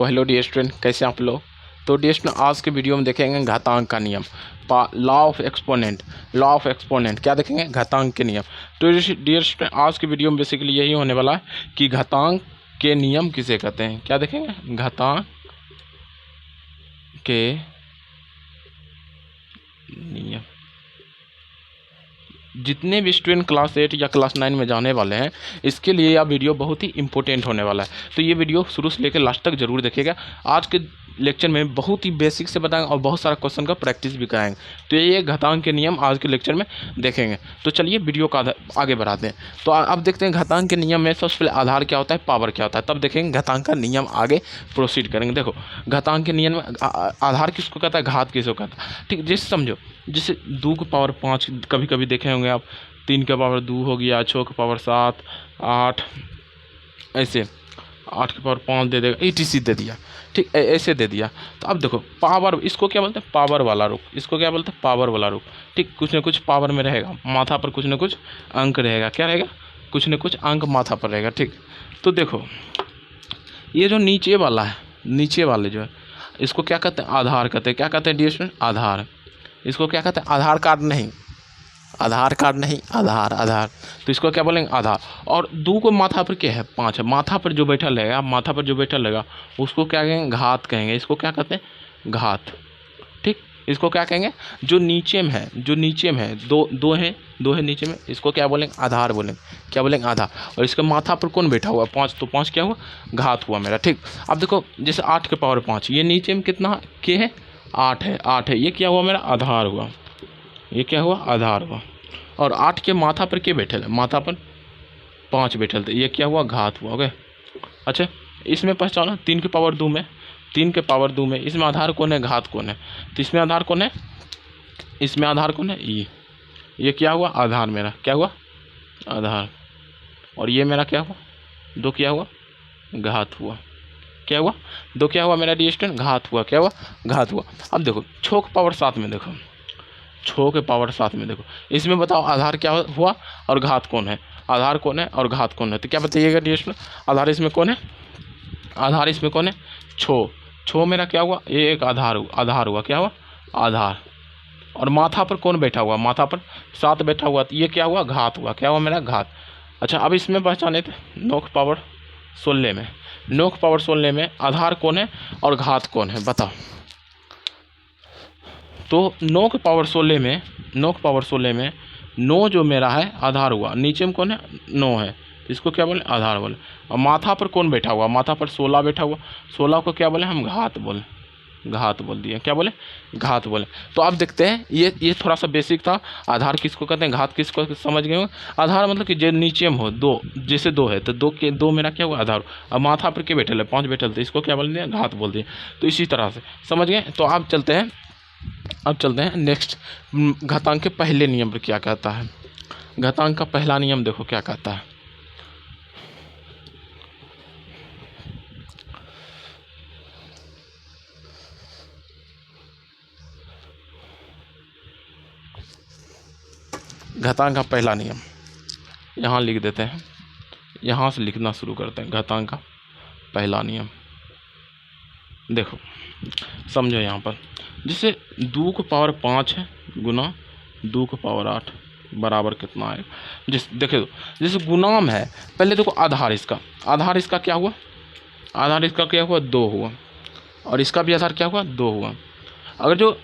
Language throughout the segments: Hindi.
हेलो डियर स्टूडेंट, कैसे आप लोग। तो डियर स्टूडेंट, आज के वीडियो में देखेंगे घातांक का नियम, लॉ ऑफ एक्सपोनेंट। क्या देखेंगे? घातांक के नियम। तो डियर स्टूडेंट, आज के वीडियो में बेसिकली यही होने वाला है कि घातांक के नियम किसे कहते हैं। क्या देखेंगे? घातांक के नियम। जितने भी स्टूडेंट क्लास 8 या क्लास 9 में जाने वाले हैं, इसके लिए यह वीडियो बहुत ही इंपॉर्टेंट होने वाला है। तो ये वीडियो शुरू से लेकर लास्ट तक जरूर देखिएगा। आज के लेक्चर में बहुत ही बेसिक से बताएंगे और बहुत सारा क्वेश्चन का प्रैक्टिस भी कराएंगे। तो ये घातांक के नियम आज के लेक्चर में देखेंगे। तो चलिए वीडियो का आगे बढ़ाते हैं। तो अब देखते हैं घातांक के नियम में सबसे पहले आधार क्या होता है, पावर क्या होता है, तब देखेंगे घातांक का नियम आगे प्रोसीड करेंगे। देखो, घातांक के नियम में आधार किसको कहता है, घात किसको कहता है। ठीक, जैसे समझो, जैसे 2 की पावर 5 कभी कभी देखे होंगे आप, 3 की पावर 2 हो गया, 6 की पावर 7, 8, ऐसे 8 की पावर 5 दे देगा, ETC दे दिया। ठीक, ऐसे दे दिया। तो अब देखो पावर, इसको क्या बोलते हैं, पावर वाला रूप। इसको क्या बोलते हैं, पावर वाला रूप। ठीक, कुछ ना कुछ पावर में रहेगा, माथा पर कुछ ना कुछ अंक रहेगा। क्या रहेगा? कुछ ना कुछ अंक माथा पर रहेगा। ठीक, तो देखो ये जो नीचे वाला है, नीचे वाले जो है, इसको क्या कहते हैं, आधार कहते हैं। क्या कहते हैं डियर स्टूडेंट? आधार। इसको क्या कहते हैं? आधार कार्ड नहीं, आधार कार्ड नहीं, आधार, आधार। तो इसको क्या बोलेंगे? आधार। और 2 को माथा पर क्या है, 5 है। माथा पर जो बैठा रहेगा, माथा पर जो बैठा रहेगा, उसको क्या कहेंगे? घात कहेंगे। इसको क्या कहते हैं? घात। ठीक, इसको क्या कहेंगे? जो नीचे में है, जो नीचे में है, दो है नीचे में, इसको क्या बोलेंगे? आधार बोलेंगे। क्या बोलेंगे? आधार। और इसके माथा पर कौन बैठा हुआ? 5। तो 5 क्या हुआ? घात हुआ मेरा। ठीक, अब देखो जैसे 8 के पावर 5, ये नीचे में कितना के है? 8 है, 8 है। ये क्या हुआ? मेरा आधार हुआ। ये क्या हुआ? आधार हुआ। और 8 के माथा पर क्या बैठे थे? माथा पर 5 बैठे थे। ये क्या हुआ? घात हुआ। ओके, अच्छा, इसमें पहचानो 3 की पावर 2 में, 3 के पावर 2 में इसमें आधार कौन है, घात कौन है? तो इसमें आधार कौन है, इसमें आधार कौन है? ये क्या हुआ? आधार मेरा। क्या हुआ? आधार। और ये मेरा क्या हुआ? 2 क्या हुआ? घात हुआ। क्या हुआ? 2 क्या हुआ मेरा डियर स्टूडेंट? घात हुआ। क्या हुआ? घात हुआ। अब देखो 6 की पावर 7 में, देखो 6 के पावर 7 में, देखो इसमें बताओ आधार क्या हुआ और घात कौन है? आधार कौन है और घात कौन है? तो क्या बताइएगा डियर स्टूडेंट? आधार इसमें कौन है? आधार इसमें कौन है? 6 मेरा क्या हुआ? ये एक आधार हुआ, आधार हुआ। क्या हुआ? आधार। और माथा पर कौन बैठा हुआ? माथा पर 7 बैठा हुआ। तो ये क्या हुआ? घात हुआ। क्या हुआ मेरा? घात। अच्छा, अब इसमें पहचाने थे 9 की पावर 16 में, 9 की पावर 16 में आधार कौन है और घात कौन है, बताओ। तो 9 के पावर 16 में, 9 के पावर 16 में 9 जो मेरा है आधार हुआ। नीचे में कौन है? 9 है। तो इसको क्या बोले? आधार बोले। और माथा पर कौन बैठा हुआ? माथा पर 16 बैठा हुआ। 16 को क्या बोले हम? घात बोले। घात बोल दिए। क्या बोले? घात बोले। तो अब देखते हैं, ये थोड़ा सा बेसिक था। आधार किसको कहते हैं, घात किसको, समझ गए हो? आधार मतलब कि जो नीचे में हो, 2, जैसे 2 है तो 2 के 2 मेरा क्या हुआ? आधार। अब माथा पर क्या बैठे है? 5 बैठे थे, इसको क्या बोल दिया? घात बोल दिए। तो इसी तरह से समझ गए। तो अब चलते हैं, नेक्स्ट घातांक के पहले नियम पर क्या कहता है। घातांक का पहला नियम देखो क्या कहता है। घातांक का पहला नियम यहाँ लिख देते हैं, यहाँ से लिखना शुरू करते हैं। घातांक का पहला नियम देखो, समझो यहाँ पर जैसे 2 की पावर 5 है गुना 2 की पावर 8 बराबर कितना आएगा। जैसे देखो, जैसे गुणाम है, पहले देखो आधार इसका, आधार इसका क्या हुआ? आधार इसका क्या हुआ? 2 हुआ। और इसका भी आधार क्या हुआ? 2 हुआ। अगर जो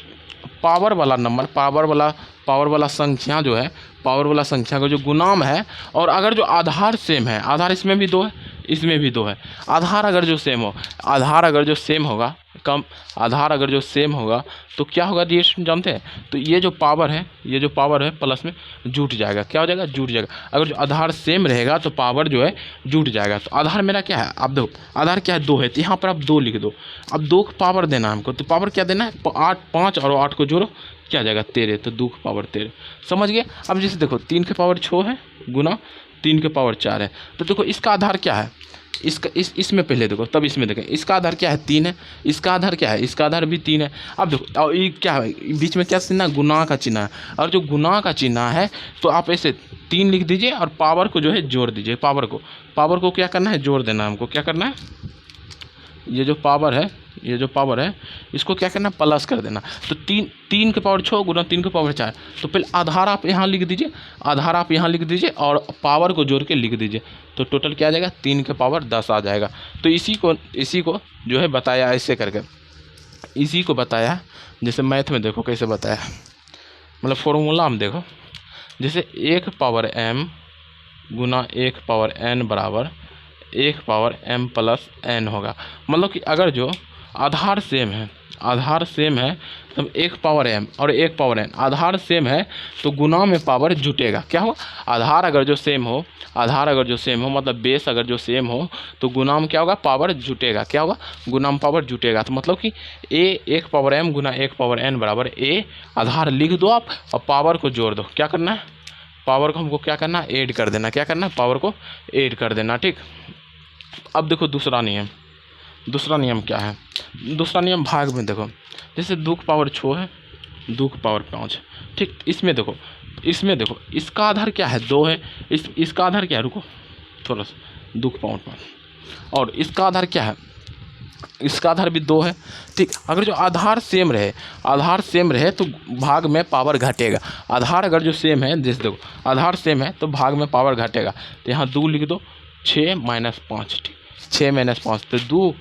पावर वाला नंबर, पावर वाला संख्या जो है, पावर वाला संख्या का जो गुणाम है, और अगर जो आधार सेम है, आधार इसमें भी 2 है, इसमें भी 2 है, आधार अगर जो सेम हो, आधार अगर जो सेम होगा, कम आधार अगर जो सेम होगा तो क्या होगा डियर स्टूडेंट, जानते हैं? तो ये जो पावर है, ये जो पावर है प्लस में जुट जाएगा। क्या हो जाएगा? जुट जाएगा। अगर जो आधार सेम रहेगा तो पावर जो है जुट जाएगा। तो आधार मेरा क्या है? आप देखो आधार क्या है? 2 है, तो यहाँ पर आप 2 लिख दो। अब 2 का पावर देना है हमको, तो पावर क्या देना है? 8, 5 और 8 को जोड़ो, क्या जाएगा? 13। तो 2 की पावर 13। समझ गए। अब जैसे देखो 3 के पावर 6 है गुना 3 के पावर 4 है। तो देखो इसका आधार क्या है? इसका इसमें पहले देखो, तब इसमें देखें। इसका आधार क्या है? 3 है। इसका आधार क्या है? इसका आधार भी 3 है। अब देखो, और ये क्या है? बीच में क्या चिन्ह है? गुना का चिन्ह है। और जो गुना का चिन्ह है तो आप ऐसे 3 लिख दीजिए और पावर को जो है जोड़ दीजिए। पावर को क्या करना है? जोड़ देना है हमको। क्या करना है? ये जो पावर है, ये जो पावर है इसको क्या करना, प्लस कर देना। तो 3 के पावर 6 गुना 3 के पावर 4। तो पहले आधार आप यहाँ लिख दीजिए, आधार आप यहाँ लिख दीजिए और पावर को जोड़ के लिख दीजिए। तो टोटल क्या आ जाएगा, 3 के पावर 10 आ जाएगा। तो इसी को जो है बताया ऐसे करके, इसी को बताया जैसे मैथ में देखो कैसे बताया, मतलब फॉर्मूला हम देखो, जैसे 1 पावर m गुना 1 पावर n बराबर 1 पावर m प्लस n होगा। मतलब कि अगर जो आधार सेम है, आधार सेम है तब 1 पावर m और 1 पावर n, आधार सेम है तो गुना में पावर जुटेगा। क्या होगा, आधार अगर जो सेम हो, आधार अगर जो सेम हो मतलब बेस अगर जो सेम हो तो गुना में क्या होगा, पावर जुटेगा। क्या होगा, गुना में पावर जुटेगा। तो मतलब कि a 1 power m Guna 1 power n बराबर a, आधार लिख दो आप और पावर को जोड़ दो। क्या करना है, पावर को हमको क्या करना, ऐड कर देना। क्या करना, पावर को ऐड कर देना। ठीक, अब देखो दूसरा नियम, दूसरा नियम क्या है, दूसरा नियम भाग में देखो, जैसे 2 की पावर 6 है, 2 की पावर 5। ठीक, इसमें देखो, इसमें देखो इसका आधार क्या है, 2 है, इसका आधार क्या है, रुको थोड़ा सा, 2 की पावर 5 और इसका आधार क्या है, इसका आधार भी 2 है। ठीक, अगर जो आधार सेम रहे, आधार सेम रहे तो भाग में पावर घटेगा। आधार अगर जो सेम है, जैसे देखो आधार सेम है तो भाग में पावर घटेगा। तो यहाँ 2 लिख दो, 6 माइनस 5। ठीक, 6 माइनस 5 तो 2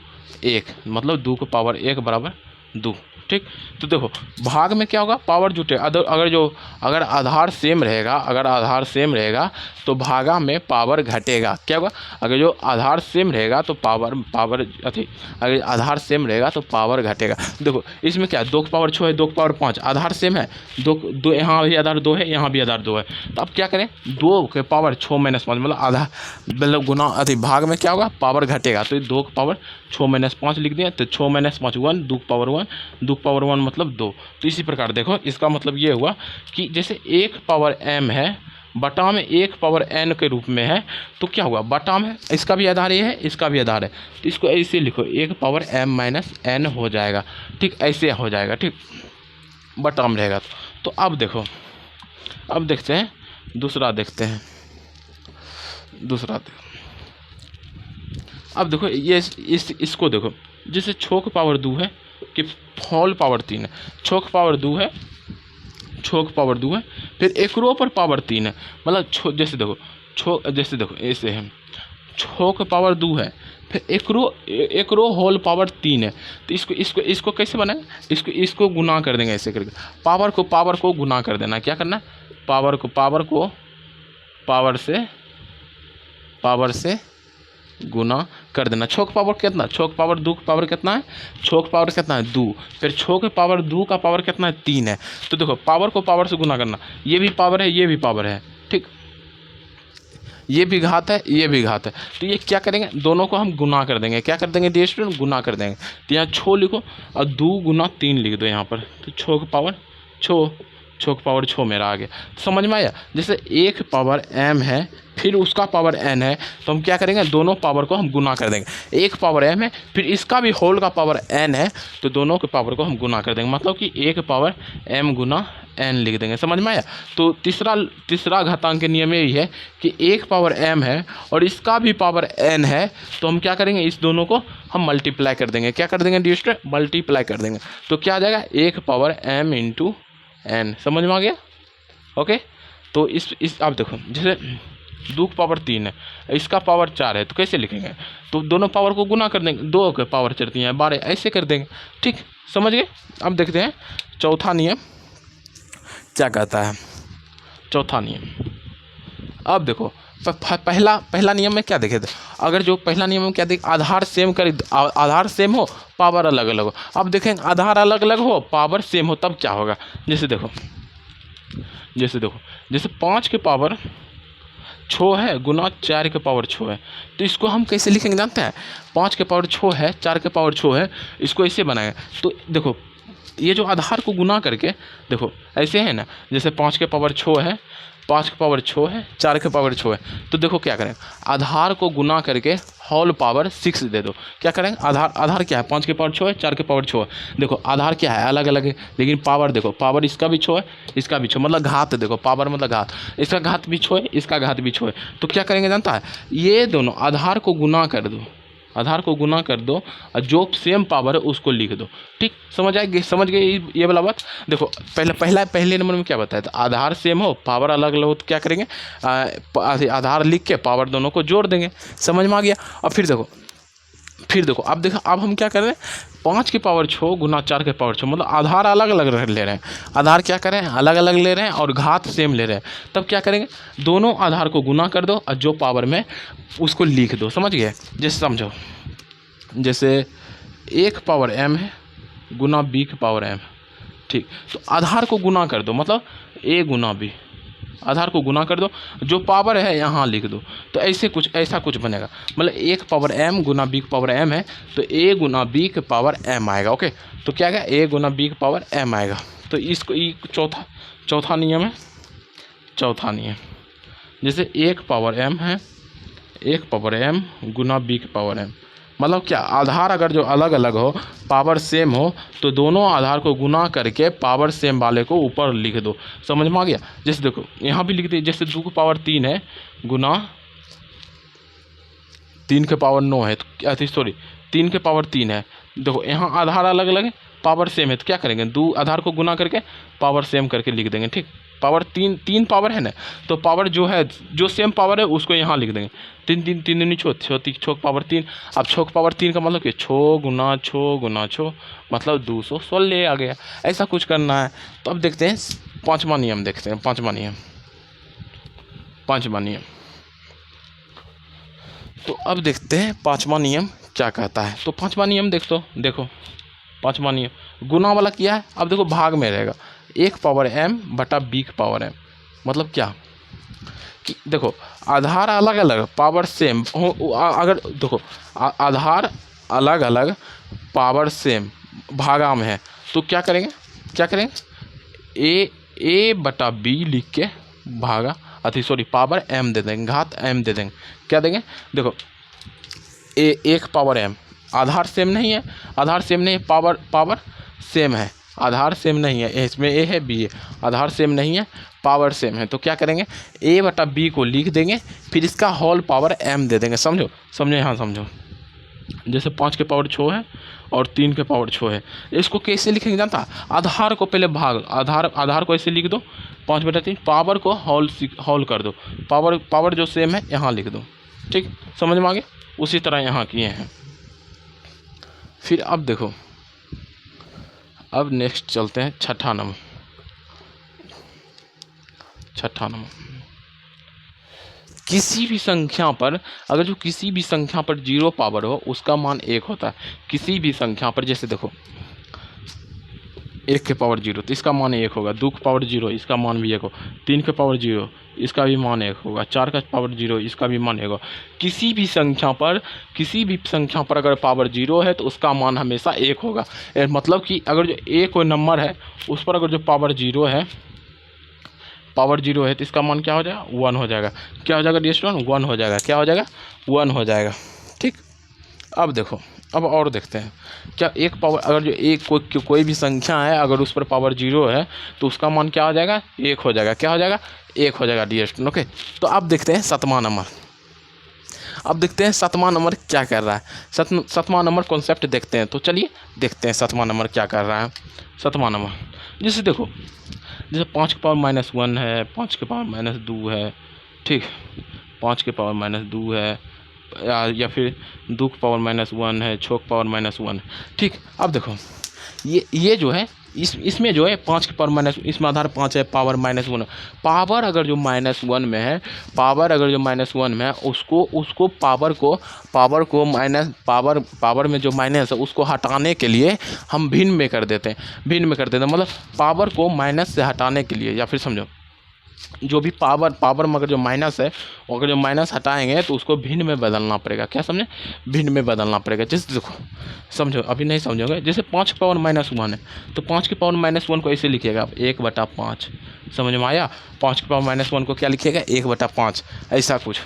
1, मतलब 2 की पावर 1 बराबर 2। ठीक, तो देखो भाग में क्या होगा, पावर जुटे। अगर आधार सेम रहेगा, अगर आधार सेम रहेगा तो भागा में पावर घटेगा। क्या होगा, अगर जो आधार सेम रहेगा तो पावर अगर आधार सेम रहेगा तो पावर घटेगा। देखो इसमें क्या है, 2 की पावर 6 है, 2 की पावर 5, आधार सेम है, 2 यहाँ भी आधार 2 है, यहाँ भी आधार 2 है। तो अब क्या करें, 2 के पावर 6 माइनस 5 मतलब आधा, मतलब गुना भाग में क्या होगा, पावर घटेगा। तो 2 की पावर 6 माइनस 5 लिख दिया। तो 6 माइनस 5 1, 2 की पावर 1, 2 की पावर 1 मतलब 2। तो इसी प्रकार देखो इसका मतलब ये हुआ कि जैसे 1 पावर m है बटा में 1 पावर n के रूप में है, तो क्या हुआ, बटा में इसका भी आधार ये है, इसका भी आधार है, तो इसको ऐसे लिखो 1 पावर m माइनस n हो जाएगा। ठीक, ऐसे हो जाएगा। ठीक, बटा में रहेगा। तो अब देखो, अब देखते हैं दूसरा, देखते हैं दूसरा। अब देखो ये इसको देखो, जैसे 6 की पावर 2 है कि होल पावर 3 है, 6 की पावर 2 है, 6 की पावर 2 है, फिर एक रो पर पावर 3 है, मतलब जैसे देखो ऐसे है, 6 की पावर 2 है, फिर एक रो होल पावर 3 है। तो इसको कैसे बनाएंगे, इसको गुना कर देंगे ऐसे करके, पावर को गुना कर देना। क्या करना, पावर को पावर से गुना कर देना। 6 की पावर कितना, 6 की पावर 2 की पावर कितना है, 6 की पावर कितना है 2, फिर 6 के पावर 2 का पावर कितना है 3 है। तो देखो पावर को पावर से गुना करना, ये भी पावर है, ये भी पावर है। ठीक, ये भी घात है, ये भी घात है। तो ये क्या करेंगे, दोनों को हम गुना कर देंगे। क्या कर देंगे डियर स्टूडेंट, गुना कर देंगे। तो यहाँ 6 लिखो और 2 गुना 3 लिख दो यहाँ पर। तो 6 की पावर 6 मेरा आ गया। समझ में आया, जैसे 1 पावर m है फिर उसका पावर n है, तो हम क्या करेंगे, दोनों पावर को हम गुना कर देंगे। 1 पावर m है फिर इसका भी होल का पावर n है, तो दोनों के पावर को हम गुना कर देंगे, मतलब कि 1 पावर m गुना n लिख देंगे। समझ में आया। तो तीसरा घातांक के नियम यही है कि 1 पावर m है और इसका भी पावर n है, तो हम क्या करेंगे, इस दोनों को हम मल्टीप्लाई कर देंगे। क्या कर देंगे डियर स्टूडेंट, मल्टीप्लाई कर देंगे। तो क्या आ जाएगा, 1 पावर m इंटू n। समझ में आ गया। ओके, तो इस आप देखो, जैसे 2 की पावर 3 है, इसका पावर 4 है, तो कैसे लिखेंगे, तो दोनों पावर को गुना कर देंगे, 2 के पावर चढ़ती हैं 12, ऐसे कर देंगे। ठीक, समझ गए। अब देखते हैं चौथा नियम क्या कहता है। चौथा नियम, अब देखो पहला नियम में क्या देखे थे, अगर जो पहला नियम में क्या देखे, आधार सेम हो पावर अलग अलग हो। अब देखेंगे आधार अलग अलग हो पावर सेम हो, तब क्या होगा। जैसे देखो जैसे 5 के पावर 6 है गुना 4 के पावर 6 है, तो इसको हम कैसे लिखेंगे जानते हैं, 5 के पावर 6 है, 4 के पावर 6 है, इसको ऐसे बनाएंगे। तो देखो ये जो आधार को गुना करके देखो ऐसे है ना, जैसे 5 के पावर 6 है, 5 के पावर 6 है, 4 के पावर 6 है, तो देखो क्या करें, आधार को गुना करके होल पावर 6 दे दो। क्या करेंगे, आधार क्या है, 5 के पावर 6 है, 4 के पावर 6 है। देखो आधार क्या है, अलग अलग है, लेकिन पावर देखो, पावर इसका भी 6 है, इसका भी 6, मतलब घात देखो, पावर मतलब घात, इसका घात भी 6 है, इसका घात भी 6 है। तो क्या करेंगे जानता है, ये दोनों आधार को गुना कर दो, आधार को गुना कर दो और जो सेम पावर है उसको लिख दो। ठीक, समझ गए ये वाला बात। देखो पहले नंबर में क्या बताया था, आधार सेम हो पावर अलग अलग हो तो क्या करेंगे, आधार लिख के पावर दोनों को जोड़ देंगे। समझ में आ गया। और फिर देखो अब हम क्या कर रहे हैं, 5 की पावर 6 गुना 4 की पावर 6, मतलब आधार अलग अलग ले रहे हैं। आधार क्या कर रहे हैं, अलग अलग ले रहे हैं और घात सेम ले रहे हैं। तब क्या करेंगे, दोनों आधार को गुना कर दो और जो पावर में उसको लिख दो। समझ गए। जैसे समझो, जैसे 1 पावर m है गुना b की पावर m। ठीक, तो आधार को गुना कर दो, मतलब a गुना b, आधार को गुना कर दो, जो पावर है यहाँ लिख दो। तो ऐसा कुछ बनेगा, मतलब 1 पावर m गुना b की पावर m है तो a गुना b की पावर m आएगा। ओके, तो क्या आएगा, a गुना b की पावर m आएगा। तो इसको चौथा नियम है। चौथा नियम, जैसे 1 पावर m है, 1 पावर m गुना b की पावर m, मतलब क्या, आधार अगर जो अलग अलग हो पावर सेम हो तो दोनों आधार को गुना करके पावर सेम वाले को ऊपर लिख दो। समझ में आ गया। जैसे देखो यहाँ भी लिख दिए, जैसे 2 की पावर 3 है गुना 3 के पावर 9 है, तो सॉरी 3 के पावर 3 है। देखो यहाँ आधार अलग अलग है पावर सेम है, तो क्या करेंगे, 2 आधार को गुना करके पावर सेम करके लिख देंगे। ठीक, पावर 3 पावर है ना, तो पावर जो है जो सेम पावर है उसको यहाँ लिख देंगे। 3 दूनी 6 पावर 3। अब 6 पावर 3 का मतलब कि 6 गुना 6 गुना 6 मतलब 216 आ गया। ऐसा कुछ करना है। तो अब देखते हैं पाँचवा नियम, देखते हैं पाँचवा नियम। तो अब देखते हैं पाँचवा नियम क्या कहता है। तो पाँचवा नियम देखो पाँचवा नियम गुना वाला किया है। अब देखो भाग में रहेगा 1 पावर m बटा b की पावर m, मतलब क्या कि देखो आधार अलग अलग पावर सेम हो, अगर देखो आधार अलग अलग पावर सेम भागा में है तो क्या करेंगे a बटा b लिख के भागा पावर m दे देंगे, घात m दे देंगे। क्या देंगे, देखो 1 पावर m, आधार सेम नहीं है, पावर सेम है, आधार सेम नहीं है, इसमें a है b है, आधार सेम नहीं है पावर सेम है। तो क्या करेंगे, a बटा b को लिख देंगे, फिर इसका होल पावर m दे देंगे। समझो यहाँ समझो, जैसे 5 के पावर 6 है और 3 के पावर 6 है। इसको कैसे लिखेंगे जानता, आधार को पहले भाग, आधार को ऐसे लिख दो 5 बटा 3, पावर को होल कर दो, पावर जो सेम है यहाँ लिख दो। ठीक, समझ में आ गया। उसी तरह यहाँ किए हैं। फिर अब देखो, अब नेक्स्ट चलते हैं छठा नंबर। किसी भी संख्या पर अगर जो किसी भी संख्या पर 0 पावर हो उसका मान 1 होता है। किसी भी संख्या पर, जैसे देखो 1 के पावर 0 तो इसका मान 1 होगा, 2 के पावर 0 इसका मान भी 1 हो, 3 के पावर 0 इसका भी मान 1 होगा, 4 का पावर 0 इसका भी मान 1 होगा। किसी भी संख्या पर अगर पावर 0 है तो उसका मान हमेशा 1 होगा। मतलब कि अगर जो एक कोई नंबर है उस पर अगर जो पावर 0 है तो इसका मान क्या हो जाएगा, 1 हो जाएगा। क्या हो जाएगा डियर स्टूडेंट, 1 हो जाएगा। क्या हो जाएगा, 1 हो जाएगा। ठीक, अब देखो, अब और देखते हैं क्या एक पावर अगर जो एक कोई भी संख्या है अगर उस पर पावर 0 है तो उसका मान क्या हो जाएगा, 1 हो जाएगा। क्या हो जाएगा, 1 हो जाएगा डियर स्टूडेंट। ओके, तो अब देखते हैं सातवां नंबर क्या कर रहा है। सातवां नंबर कॉन्सेप्ट देखते हैं। तो चलिए देखते हैं सातवां नंबर क्या कर रहा है। सातवां नंबर जैसे देखो, जैसे 5 के पावर -1 है, 5 के पावर -2 है। ठीक, 5 के पावर -2 है या फिर 2 के पावर -1 है, 6 के पावर -1। ठीक, अब देखो ये जो है इसमें जो है 5 के पावर इसमें आधार 5 है, पावर -1। पावर अगर जो -1 में है, उसको पावर में जो माइनस है उसको हटाने के लिए हम भिन्न में कर देते हैं। मतलब पावर को माइनस से हटाने के लिए, या फिर समझो जो भी पावर में अगर जो माइनस है अगर जो माइनस हटाएंगे तो उसको भिन्न में बदलना पड़ेगा। क्या समझे, भिन्न में बदलना पड़ेगा। जैसे देखो समझो, अभी नहीं समझोगे, जैसे 5 के पावर -1 है तो 5 के पावर -1 को ऐसे लिखिएगा आप 1/5। समझ में आया, 5 के पावर -1 को क्या लिखिएगा, 1/5, ऐसा कुछ।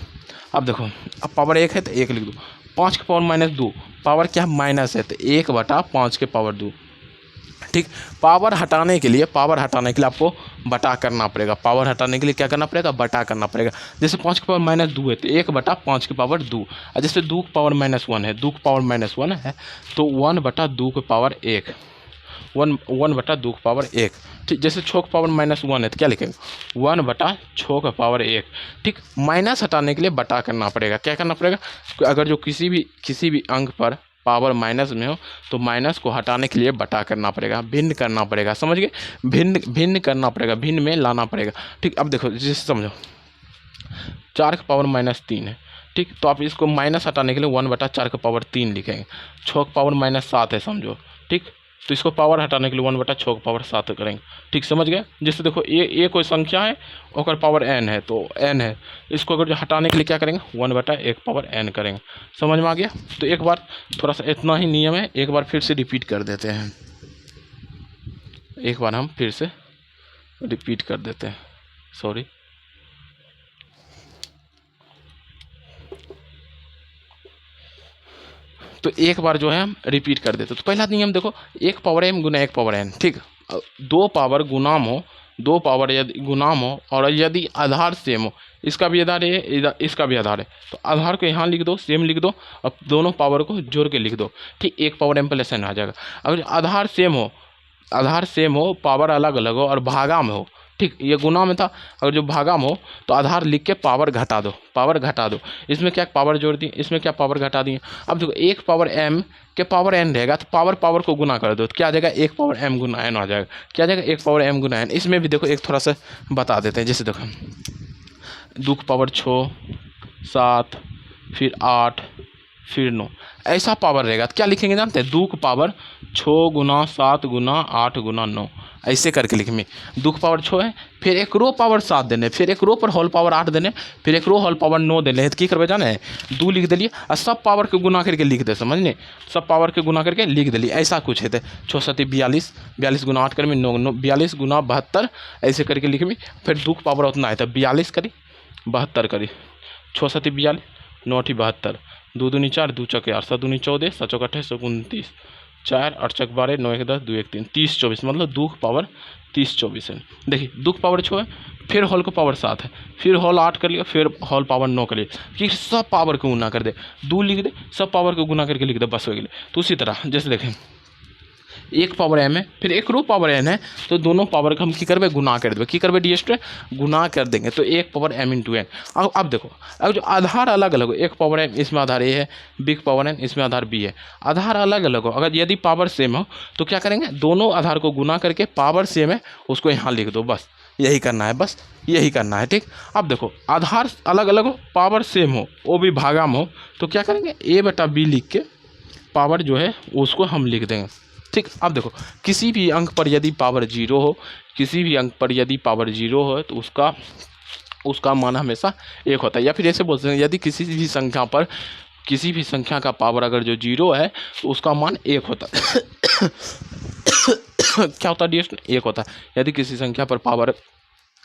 अब देखो, अब पावर 1 है तो 1 लिख दो। 5 के पावर -2, पावर क्या है, माइनस है तो 1/5 के पावर 2। ठीक, पावर हटाने के लिए आपको बटा करना पड़ेगा। पावर हटाने के लिए क्या करना पड़ेगा? बटा करना पड़ेगा। जैसे 5 की पावर -2 है तो 1/5 की पावर 2, और जैसे 2 की पावर -1 है, 2 की पावर -1 है तो 1/2 की पावर 1, 1/2 की पावर 1। ठीक, जैसे 6 की पावर -1 है तो क्या लिखेंगे? 1/6 की पावर 1। ठीक, माइनस हटाने के लिए बटा करना पड़ेगा। क्या करना पड़ेगा? अगर जो किसी भी अंक पर पावर माइनस में हो तो माइनस को हटाने के लिए बटा करना पड़ेगा, भिन्न करना पड़ेगा। समझ गए? भिन्न करना पड़ेगा, भिन्न में लाना पड़ेगा। ठीक, अब देखो जैसे समझो 4 की पावर -3 है। ठीक, तो आप इसको माइनस हटाने के लिए 1/4 की पावर 3 लिखेंगे। 6 की पावर -7 है समझो। ठीक, तो इसको पावर हटाने के लिए 1/6 की पावर 7 करेंगे। ठीक, समझ गए? जैसे देखो ये कोई संख्या है और पावर n है तो n है, इसको अगर जो हटाने के लिए क्या करेंगे? 1/1 पावर n करेंगे। समझ में आ गया? तो एक बार थोड़ा सा इतना ही नियम है, एक बार फिर से रिपीट कर देते हैं। एक बार हम फिर से रिपीट कर देते हैं, सॉरी। तो एक बार जो है हम रिपीट कर देते। तो पहला नियम देखो, 1 पावर m गुना 1 पावर n। ठीक, 2 पावर गुणाम हो, 2 पावर यदि गुणाम हो और यदि आधार सेम हो, इसका भी आधार है, इसका भी आधार है, तो आधार को यहाँ लिख दो, सेम लिख दो, अब दोनों पावर को जोड़ के लिख दो। ठीक, 1 पावर m प्लस n आ जाएगा। अगर आधार सेम हो, पावर अलग अलग हो और भागा में हो, ठीक, ये गुना में था, अगर जो भागा में हो तो आधार लिख के पावर घटा दो। इसमें क्या पावर जोड़ दी, इसमें क्या पावर घटा दी। अब देखो 1 पावर m के पावर n रहेगा तो पावर को गुना कर दो तो क्या आ जाएगा? 1 पावर m गुना n आ जाएगा। क्या आ जाएगा? 1 पावर m गुना n। इसमें भी देखो एक थोड़ा सा बता देते हैं। जैसे देखो 2 की पावर 6, 7, फिर 8, फिर 9, ऐसा पावर रहेगा तो क्या लिखेंगे जानते हैं? 2 की पावर 6 गुना 7 गुना 8 गुना 9, ऐसे करके लिखेंगे। 2 की पावर 6 है, फिर एक रो पावर 7 देने, फिर एक रो पर होल पावर 8 देने, फिर एक रो होल पावर 9 देने। तो क्या करवे जाना है? 2 लिख दिलिए और सब पावर के गुना करके लिख दे, समझने? सब पावर के गुना करके लिख दिलिए, ऐसा कुछ है। 6 7 42, 42 गुना 8 करें 9, 42 गुना 72, ऐसे करके लिखेंगे। फिर 2 की पावर उतना है तो 42 करी 72 करी, 6 7 42, 9 72, 2 दूनी 4, 2 चौके 8, 7 दूनी 14, 7 चौके 28, 29, 4 8 चौके 12, 9 1 10, 2 1 3, 30 24, मतलब 2 की पावर 30 24 है। देखिए 2 की पावर 6 है, फिर होल को पावर 7 है, फिर होल 8 कर लिया, फिर होल पावर 9 कर लिया, कि सब पावर को गुना कर दे, 2 लिख दे, सब पावर को गुना करके लिख दे, बस हो गया। तो उसी तरह जैसे देखें 1 पावर m है, फिर एक रो पावर n है, तो दोनों पावर का हम की करबे? गुना कर देंगे। की करबे डीएस्ट? गुना कर देंगे, तो 1 पावर m इंटू n। अब देखो, अब जो आधार अलग अलग हो, 1 पावर m इसमें आधार a है, बिग पावर n इसमें आधार b है, आधार अलग अलग हो, अगर यदि पावर सेम हो तो क्या करेंगे? दोनों आधार को गुना करके पावर सेम है उसको यहाँ लिख दो, बस यही करना है, बस यही करना है। ठीक, अब देखो आधार अलग अलग हो, पावर सेम हो, वो भी भागा में हो, तो क्या करेंगे? a/b लिख के पावर जो है उसको हम लिख देंगे। ठीक, अब देखो किसी भी अंक पर यदि पावर 0 हो, किसी भी अंक पर यदि पावर 0 हो तो उसका मान हमेशा 1 होता है। या फिर ऐसे बोल सकते हैं, यदि किसी भी संख्या का पावर अगर जो 0 है तो उसका मान 1 होता है। क्या होता है डियर? 1 होता है। यदि किसी संख्या पर पावर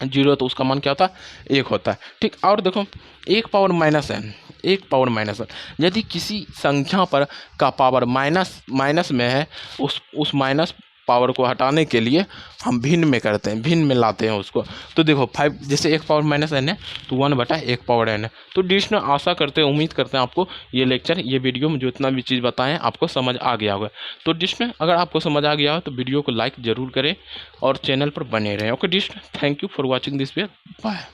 0 है तो उसका मान क्या होता है? 1 होता है। ठीक, और देखो 1 पावर -n, यदि किसी संख्या पर का पावर माइनस में है, उस माइनस पावर को हटाने के लिए हम भिन्न में करते हैं, भिन्न में लाते हैं उसको। तो देखो 5, जैसे 1 पावर -n है तो 1/1 पावर n है। तो डिस्ट्रीब्यूशन आशा करते हैं, उम्मीद करते हैं आपको ये लेक्चर, ये वीडियो में जो इतना भी चीज़ बताएं आपको समझ आ गया होगा। तो डिस्ट्रीब्यूशन अगर आपको समझ आ गया हो तो वीडियो को लाइक ज़रूर करें और चैनल पर बने रहें। Okay distribution, thank you for watching this video, bye.